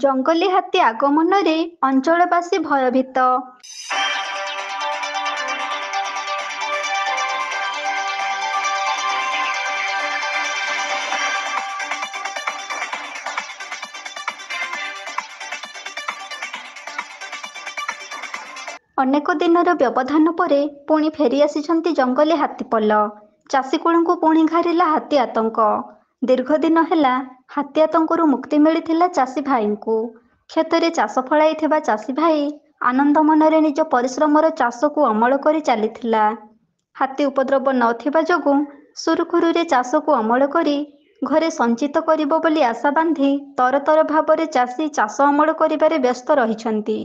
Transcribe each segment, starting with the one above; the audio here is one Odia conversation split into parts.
ଜଙ୍ଗଲୀ ହାତୀ ଆଗମନରେ ଅଞ୍ଚଳବାସୀ ଭୟଭୀତ। ଅନେକ ଦିନର ବ୍ୟବଧାନ ପରେ ପୁଣି ଫେରି ଆସିଛନ୍ତି ଜଙ୍ଗଲୀ ହାତୀପଲ। ଚାଷୀକୂଳଙ୍କୁ ପୁଣି ଘାରିଲା ହାତୀ ଆତଙ୍କ। ଦୀର୍ଘଦିନ ହେଲା ହାତୀ ଆତଙ୍କରୁ ମୁକ୍ତି ମିଳିଥିଲା ଚାଷୀ ଭାଇଙ୍କୁ। କ୍ଷେତରେ ଚାଷ ଫଳାଇଥିବା ଚାଷୀ ଭାଇ ଆନନ୍ଦ ମନରେ ନିଜ ପରିଶ୍ରମର ଚାଷକୁ ଅମଳ କରି ଚାଲିଥିଲା। ହାତୀ ଉପଦ୍ରବ ନଥିବା ଯୋଗୁଁ ସୁରୁଖୁରୁରେ ଚାଷକୁ ଅମଳ କରି ଘରେ ସଞ୍ଚିତ କରିବ ବୋଲି ଆଶା ବାନ୍ଧି ତରତର ଭାବରେ ଚାଷୀ ଚାଷ ଅମଳ କରିବାରେ ବ୍ୟସ୍ତ ରହିଛନ୍ତି।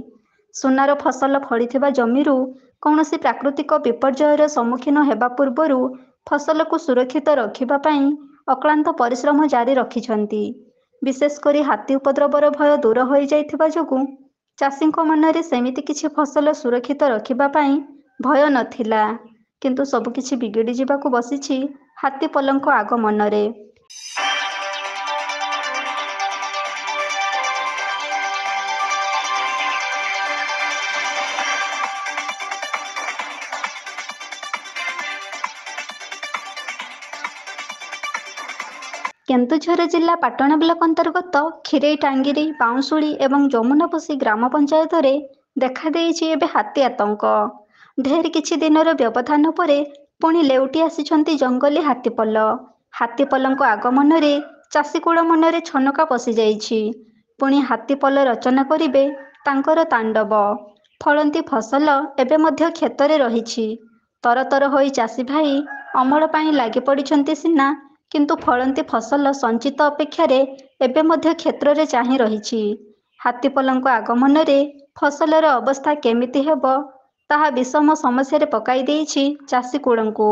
ସୁନାର ଫସଲ ଫଳିଥିବା ଜମିରୁ କୌଣସି ପ୍ରାକୃତିକ ବିପର୍ଯ୍ୟୟର ସମ୍ମୁଖୀନ ହେବା ପୂର୍ବରୁ ଫସଲକୁ ସୁରକ୍ଷିତ ରଖିବା ପାଇଁ ଅକ୍ଳାନ୍ତ ପରିଶ୍ରମ ଜାରି ରଖିଛନ୍ତି। ବିଶେଷ କରି ହାତୀ ଉପଦ୍ରବର ଭୟ ଦୂର ହୋଇଯାଇଥିବା ଯୋଗୁଁ ଚାଷୀଙ୍କ ମନରେ ସେମିତି କିଛି ଫସଲ ସୁରକ୍ଷିତ ରଖିବା ପାଇଁ ଭୟ ନଥିଲା। କିନ୍ତୁ ସବୁକିଛି ବିଗିଡ଼ି ଯିବାକୁ ବସିଛି ହାତୀପଲଙ୍କ ଆଗମନରେ। କେନ୍ଦୁଝର ଜିଲ୍ଲା ପାଟଣା ବ୍ଲକ ଅନ୍ତର୍ଗତ ଖିରେଇ ଟାଙ୍ଗିରି, ବାଉଁଶୁଳି ଏବଂ ଯମୁନାପୋଷି ଗ୍ରାମ ପଞ୍ଚାୟତରେ ଦେଖାଦେଇଛି ଏବେ ହାତୀ ଆତଙ୍କ। ଢେର କିଛି ଦିନର ବ୍ୟବଧାନ ପରେ ପୁଣି ଲେଉଟି ଆସିଛନ୍ତି ଜଙ୍ଗଲୀ ହାତୀପଲ। ହାତୀପଲଙ୍କ ଆଗମନରେ ଚାଷୀକୂଳ ମନରେ ଛନକା ପଶିଯାଇଛି। ପୁଣି ହାତୀପଲ ରଚନା କରିବେ ତାଙ୍କର ତାଣ୍ଡବ। ଫଳନ୍ତି ଫସଲ ଏବେ ମଧ୍ୟ କ୍ଷେତରେ ରହିଛି। ତରତର ହୋଇ ଚାଷୀ ଭାଇ ଅମଳ ପାଇଁ ଲାଗି ପଡ଼ିଛନ୍ତି ସିନା, କିନ୍ତୁ ଫଳନ୍ତି ଫସଲ ସଞ୍ଚିତ ଅପେକ୍ଷାରେ ଏବେ ମଧ୍ୟ କ୍ଷେତ୍ରରେ ଚାହିଁ ରହିଛି। ହାତୀପଲଙ୍କ ଆଗମନରେ ଫସଲର ଅବସ୍ଥା କେମିତି ହେବ ତାହା ବିଷମ ସମସ୍ୟାରେ ପକାଇ ଦେଇଛି ଚାଷୀକୂଳଙ୍କୁ।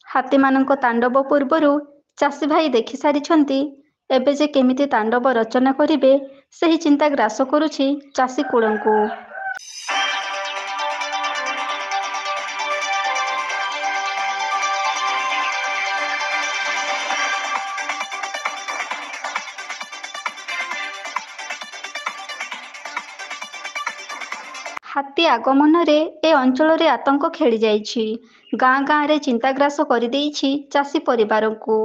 ହାତୀମାନଙ୍କ ତାଣ୍ଡବ ପୂର୍ବରୁ ଚାଷୀ ଭାଇ ଦେଖି ସାରିଛନ୍ତି। ଏବେ ଯେ କେମିତି ତାଣ୍ଡବ ରଚନା କରିବେ ସେହି ଚିନ୍ତା ଗ୍ରାସ କରୁଛି ଚାଷୀକୂଳଙ୍କୁ। ହାତୀ ଆଗମନରେ ଏ ଅଞ୍ଚଳରେ ଆତଙ୍କ ଖେଳିଯାଇଛି। ଗାଁ ଗାଁରେ ଚିନ୍ତାଗ୍ରାସ କରିଦେଇଛି ଚାଷୀ ପରିବାରଙ୍କୁ।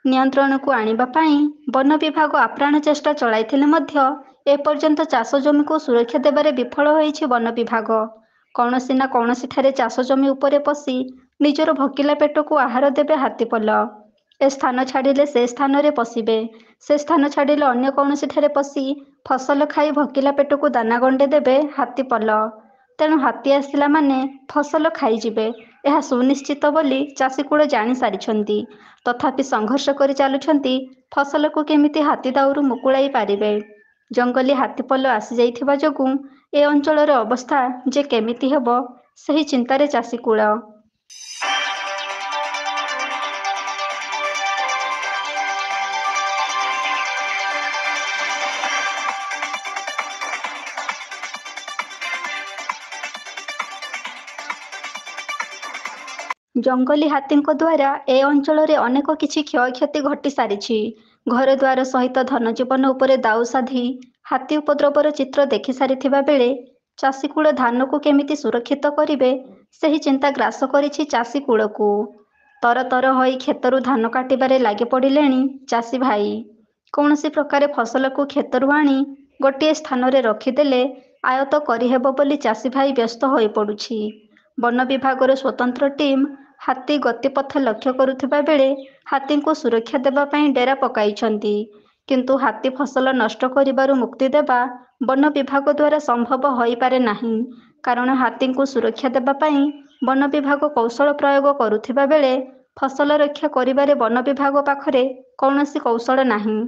ନିୟନ୍ତ୍ରଣକୁ ଆଣିବା ପାଇଁ ବନ ବିଭାଗ ଆପ୍ରାଣ ଚେଷ୍ଟା ଚଳାଇଥିଲେ ମଧ୍ୟ ଏପର୍ଯ୍ୟନ୍ତ ଚାଷ ଜମିକୁ ସୁରକ୍ଷା ଦେବାରେ ବିଫଳ ହୋଇଛି ବନ ବିଭାଗ। କୌଣସି ନା କୌଣସିଠାରେ ଚାଷ ଜମି ଉପରେ ପଶି ନିଜର ଭୋକିଲା ପେଟକୁ ଆହାର ଦେବେ ହାତୀପଲ। ଏ ସ୍ଥାନ ଛାଡ଼ିଲେ ସେ ସ୍ଥାନରେ ପଶିବେ, ସେ ସ୍ଥାନ ଛାଡ଼ିଲେ ଅନ୍ୟ କୌଣସିଠାରେ ପଶି ଫସଲ ଖାଇ ଭୋକିଲା ପେଟକୁ ଦାନା ଗଣ୍ଡେ ଦେବେ ହାତୀପଲ। ତେଣୁ ହାତୀ ଆସିଲା ମାନେ ଫସଲ ଖାଇଯିବେ, ଏହା ସୁନିଶ୍ଚିତ ବୋଲି ଚାଷୀକୂଳ ଜାଣି ସାରିଛନ୍ତି। ତଥାପି ସଂଘର୍ଷ କରି ଚାଲୁଛନ୍ତି ଫସଲକୁ କେମିତି ହାତୀ ଦାଉରୁ ମୁକୁଳାଇ ପାରିବେ। ଜଙ୍ଗଲୀ ହାତୀପଲ ଆସିଯାଇଥିବା ଯୋଗୁଁ ଏ ଅଞ୍ଚଳର ଅବସ୍ଥା ଯେ କେମିତି ହେବ ସେହି ଚିନ୍ତାରେ ଚାଷୀକୂଳ। ଜଙ୍ଗଲୀ ହାତୀଙ୍କ ଦ୍ୱାରା ଏ ଅଞ୍ଚଳରେ ଅନେକ କିଛି କ୍ଷୟକ୍ଷତି ଘଟି ସାରିଛି। ଘରଦ୍ୱାର ସହିତ ଧନଜୀବନ ଉପରେ ଦାଉ ସାଧି ହାତୀ ଉପଦ୍ରବର ଚିତ୍ର ଦେଖି ସାରିଥିବା ବେଳେ ଚାଷୀକୂଳ ଧାନକୁ କେମିତି ସୁରକ୍ଷିତ କରିବେ ସେହି ଚିନ୍ତା ଗ୍ରାସ କରିଛି ଚାଷୀକୂଳକୁ। ତରତର ହୋଇ କ୍ଷେତରୁ ଧାନ କାଟିବାରେ ଲାଗି ପଡ଼ିଲେଣି ଚାଷୀ ଭାଇ। କୌଣସି ପ୍ରକାରେ ଫସଲକୁ କ୍ଷେତରୁ ଆଣି ଗୋଟିଏ ସ୍ଥାନରେ ରଖିଦେଲେ ଆୟତ୍ତ କରିହେବ ବୋଲି ଚାଷୀ ଭାଇ ବ୍ୟସ୍ତ ହୋଇପଡ଼ୁଛି। ବନ ବିଭାଗର ସ୍ୱତନ୍ତ୍ର ଟିମ୍ ହାତୀ ଗତିପଥ ଲକ୍ଷ୍ୟ କରୁଥିବା ବେଳେ ହାତୀଙ୍କୁ ସୁରକ୍ଷା ଦେବା ପାଇଁ ଡେରା ପକାଇଛନ୍ତି। କିନ୍ତୁ ହାତୀ ଫସଲ ନଷ୍ଟ କରିବାରୁ ମୁକ୍ତି ଦେବା ବନ ବିଭାଗ ଦ୍ୱାରା ସମ୍ଭବ ହୋଇପାରେ ନାହିଁ। କାରଣ ହାତୀଙ୍କୁ ସୁରକ୍ଷା ଦେବା ପାଇଁ ବନ ବିଭାଗ କୌଶଳ ପ୍ରୟୋଗ କରୁଥିବା ବେଳେ ଫସଲ ରକ୍ଷା କରିବାରେ ବନ ବିଭାଗ ପାଖରେ କୌଣସି କୌଶଳ ନାହିଁ।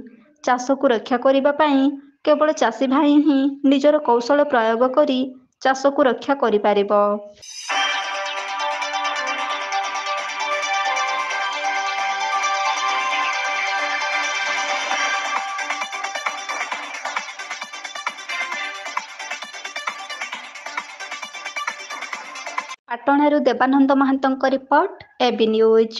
ଚାଷକୁ ରକ୍ଷା କରିବା ପାଇଁ କେବଳ ଚାଷୀ ଭାଇ ହିଁ ନିଜର କୌଶଳ ପ୍ରୟୋଗ କରି ଚାଷକୁ ରକ୍ଷା କରିପାରିବ। ପାଟଣାରୁ ଦେବାନନ୍ଦ ମହାନ୍ତଙ୍କ ରିପୋର୍ଟ, এবি ନ୍ୟୁଜ୍।